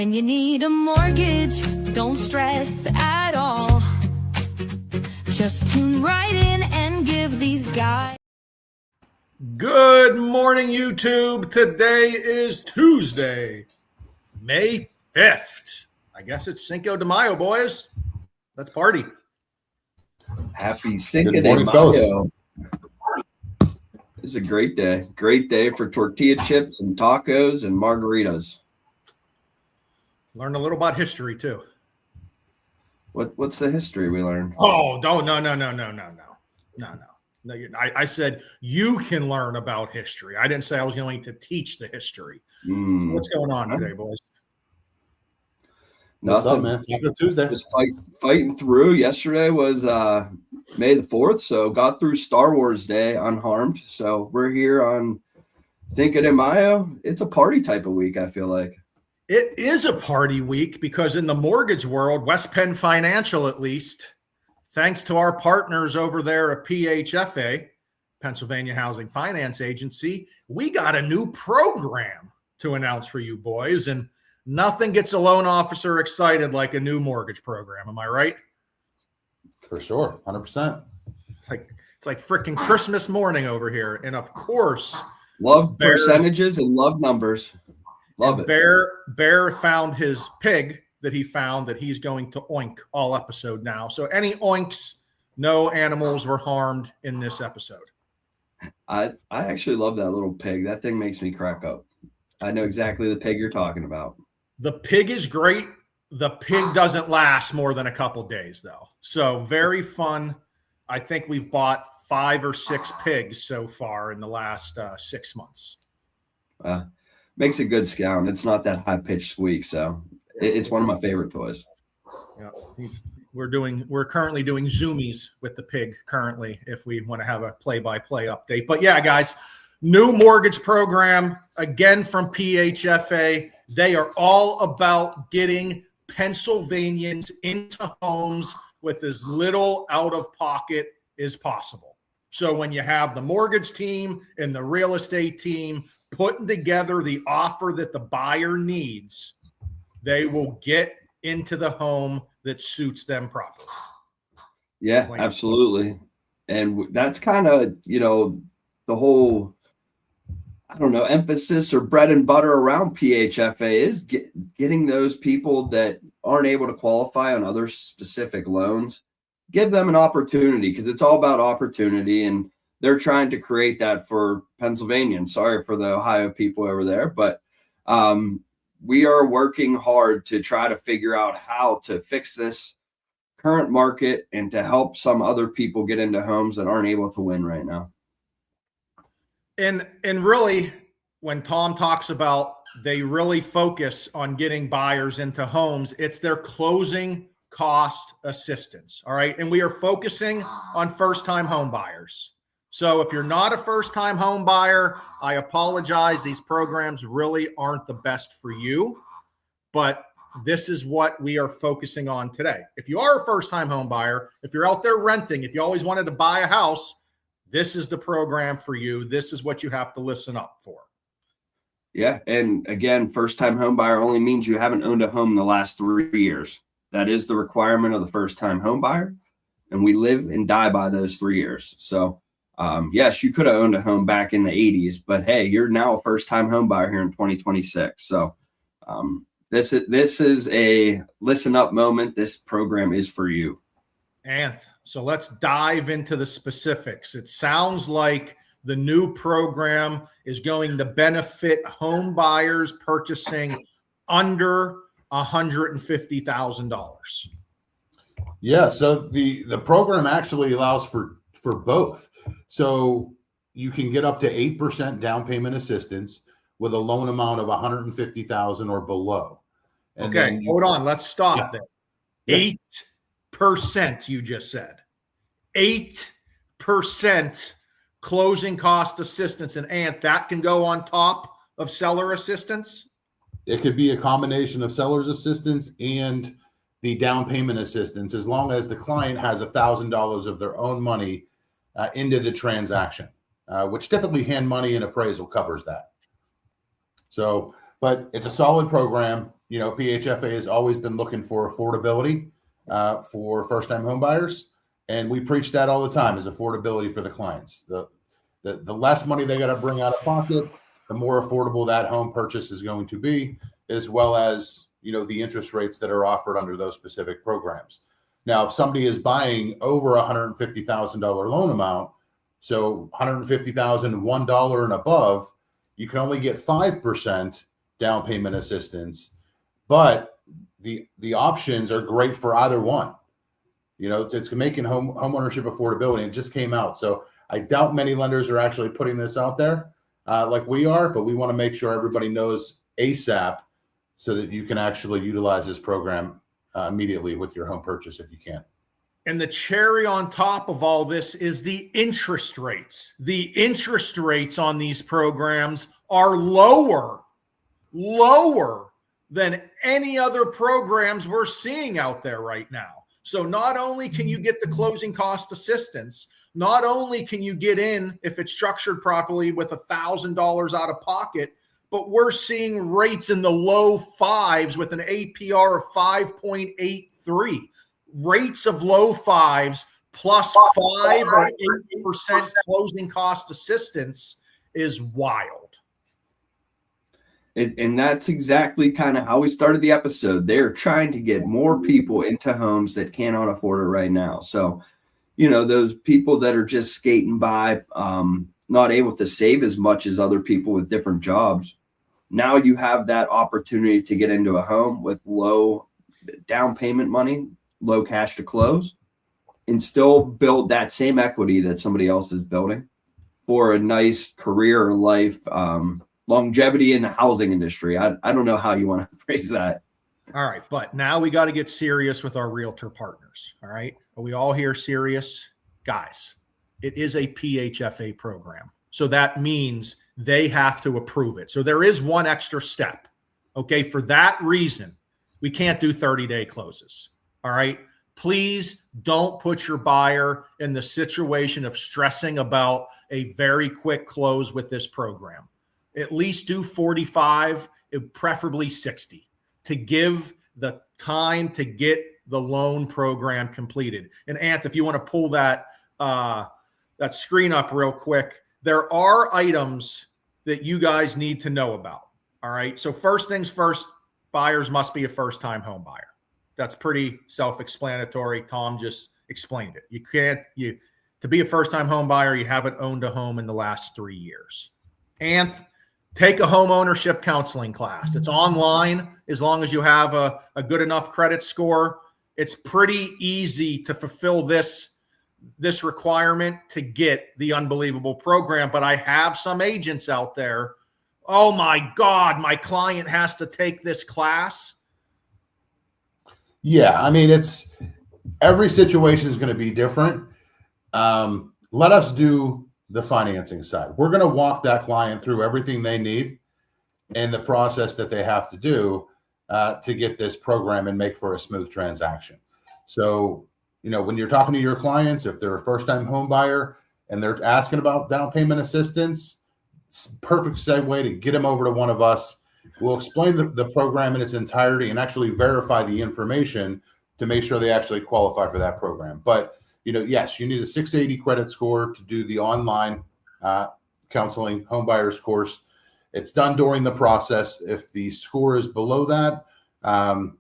When you need a mortgage, don't stress at all. Just tune right in and give these guys. Good morning, YouTube. Today is Tuesday, May 5th. I guess it's Cinco de Mayo, boys. Let's party. Happy Cinco Good de morning, Mayo. fellas. This is a great day. Great day for tortilla chips and tacos and margaritas. Learned a little about history, too. What's the history we learned? Oh, no. I said you can learn about history. I didn't say I was going to teach the history. What's going on today, boys? What's Nothing. up, man? Taco Tuesday. Just fighting through. Yesterday was May the 4th, so got through Star Wars Day unharmed. So we're here on Cinco de Mayo. It's a party type of week, I feel like. It is a party week because in the mortgage world, West Penn Financial at least, thanks to our partners over there at PHFA, Pennsylvania Housing Finance Agency, we got a new program to announce for you boys. And nothing gets a loan officer excited like a new mortgage program. Am I right? For sure. 100%. It's like freaking Christmas morning over here. And of course, Love percentages and love numbers. Love it. Bear found his pig that he found that he's going to oink all episode now. So any oinks, no animals were harmed in this episode. I actually love that little pig. That thing makes me crack up. I know exactly the pig you're talking about. The pig is great. The pig doesn't last more than a couple days, though. So very fun. I think we've bought 5 or 6 pigs so far in the last 6 months. Makes a good sound. It's not that high-pitched squeak, so it's one of my favorite toys. Yeah, we're currently doing zoomies with the pig currently if we want to have a play-by-play update. But yeah, guys, new mortgage program again from PHFA. They are all about getting Pennsylvanians into homes with as little out of pocket as possible. So when you have the mortgage team and the real estate team putting together the offer that the buyer needs, they will get into the home that suits them properly. Yeah, absolutely. And that's kind of, the whole, emphasis or bread and butter around PHFA is getting those people that aren't able to qualify on other specific loans, give them an opportunity, because it's all about opportunity. And they're trying to create that for Pennsylvania. Sorry for the Ohio people over there, but we are working hard to try to figure out how to fix this current market and to help some other people get into homes that aren't able to win right now. And really, when Tom talks about they really focus on getting buyers into homes, it's their closing cost assistance. All right. And we are focusing on first-time home buyers. So if you're not a first-time home buyer, I apologize. These programs really aren't the best for you, but this is what we are focusing on today. If you are a first-time home buyer, if you're out there renting, if you always wanted to buy a house, this is the program for you. This is what you have to listen up for. Yeah. And again, first-time home buyer only means you haven't owned a home in the last 3 years. That is the requirement of the first-time home buyer. And we live and die by those 3 years. So yes, you could have owned a home back in the 80s, but hey, you're now a first-time home buyer here in 2026. So this is a listen up moment. This program is for you. And so let's dive into the specifics. It sounds like the new program is going to benefit home buyers purchasing under $150,000. Yeah. So the program actually allows for both. So you can get up to 8% down payment assistance with a loan amount of $150,000 or below. And okay, hold on. Let's stop there. Yeah. 8%, you just said. 8% closing cost assistance. And that can go on top of seller assistance? It could be a combination of seller's assistance and the down payment assistance, as long as the client has $1,000 of their own money into the transaction, which typically hand money and appraisal covers that. So, but it's a solid program. PHFA has always been looking for affordability for first-time home buyers, and we preach that all the time, is affordability for the clients. The less money they got to bring out of pocket, the more affordable that home purchase is going to be, as well as the interest rates that are offered under those specific programs. Now, if somebody is buying over $150,000 loan amount, so $150,000, $1 and above, you can only get 5% down payment assistance, but the options are great for either one. It's making home ownership affordability. It just came out, so I doubt many lenders are actually putting this out there like we are, but we want to make sure everybody knows ASAP so that you can actually utilize this program immediately with your home purchase if you can. And the cherry on top of all this is the interest rates. The interest rates on these programs are lower than any other programs we're seeing out there right now. So not only can you get the closing cost assistance, not only can you get in, if it's structured properly, with $1,000 out of pocket, but we're seeing rates in the low fives with an APR of 5.83. Rates of low fives plus 5 or 8% closing cost assistance is wild. And that's exactly kind of how we started the episode. They're trying to get more people into homes that cannot afford it right now. So, those people that are just skating by, not able to save as much as other people with different jobs. Now you have that opportunity to get into a home with low down payment money, low cash to close, and still build that same equity that somebody else is building for a nice career or life, longevity in the housing industry. I don't know how you want to phrase that. All right, but now we got to get serious with our realtor partners. All right, are we all here serious? Guys, it is a PHFA program. So that means they have to approve it. So there is one extra step. Okay, for that reason, we can't do 30-day closes. All right, please don't put your buyer in the situation of stressing about a very quick close with this program. At least do 45, preferably 60, to give the time to get the loan program completed. And Ant, if you want to pull that screen up real quick, there are items that you guys need to know about. All right. So first things first, buyers must be a first-time home buyer. That's pretty self-explanatory. Tom just explained it. To be a first-time home buyer, you haven't owned a home in the last 3 years. And take a home ownership counseling class. It's online as long as you have a good enough credit score. It's pretty easy to fulfill this requirement to get the unbelievable program. But I have some agents out there, oh my God, my client has to take this class. Yeah, I mean, every situation is going to be different. Let us do the financing side. We're going to walk that client through everything they need and the process that they have to do to get this program and make for a smooth transaction. So, when you're talking to your clients, if they're a first-time home buyer and they're asking about down payment assistance, it's a perfect segue to get them over to one of us. We'll explain the program in its entirety and actually verify the information to make sure they actually qualify for that program. But yes, you need a 680 credit score to do the online counseling homebuyers course. It's done during the process. If the score is below that,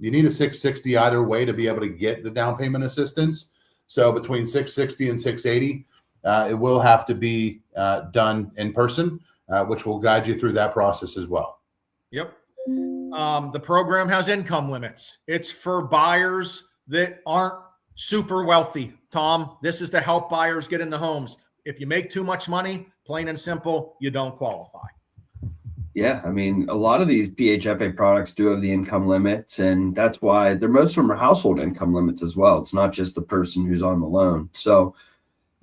you need a 660 either way to be able to get the down payment assistance. So between 660 and 680, it will have to be done in person, which will guide you through that process as well. Yep. The program has income limits. It's for buyers that aren't super wealthy. Tom, this is to help buyers get into homes. If you make too much money, plain and simple, you don't qualify. Yeah, I mean, a lot of these PHFA products do have the income limits, and that's why most of them are household income limits as well. It's not just the person who's on the loan. So,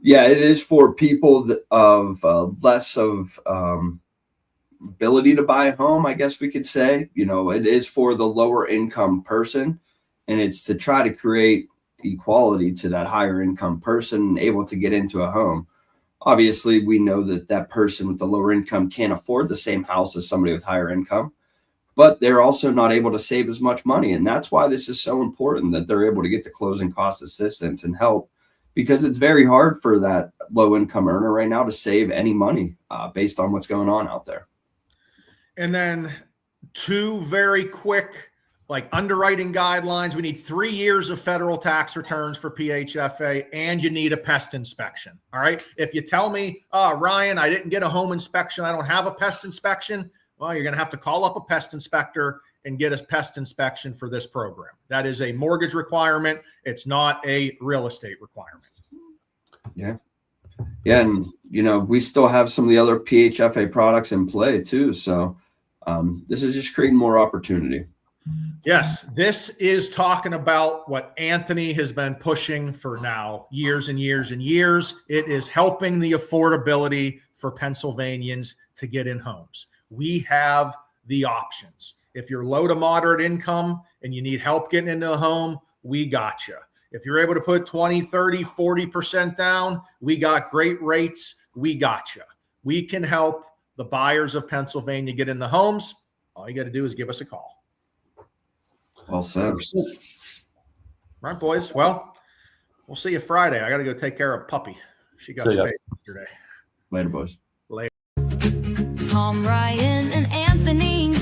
yeah, it is for people of less of ability to buy a home, I guess we could say. It is for the lower income person, and it's to try to create equality to that higher income person able to get into a home. Obviously, we know that person with the lower income can't afford the same house as somebody with higher income, but they're also not able to save as much money. And that's why this is so important, that they're able to get the closing cost assistance and help, because it's very hard for that low income earner right now to save any money based on what's going on out there. And then 2 very quick, like, underwriting guidelines. We need 3 years of federal tax returns for PHFA, and you need a pest inspection. All right. If you tell me, Ryan, I didn't get a home inspection, I don't have a pest inspection, well, you're going to have to call up a pest inspector and get a pest inspection for this program. That is a mortgage requirement. It's not a real estate requirement. Yeah. Yeah. And, you know, we still have some of the other PHFA products in play too. So this is just creating more opportunity. Yes, this is talking about what Anthony has been pushing for now years and years and years. It is helping the affordability for Pennsylvanians to get in homes. We have the options. If you're low to moderate income and you need help getting into a home, we got you. If you're able to put 20, 30, 40% down, we got great rates. We got you. We can help the buyers of Pennsylvania get in the homes. All you got to do is give us a call. Well said. Right, boys. Well, we'll see you Friday. I got to go take care of Puppy. She got spayed yesterday. Later, boys. Tom, Ryan, and Anthony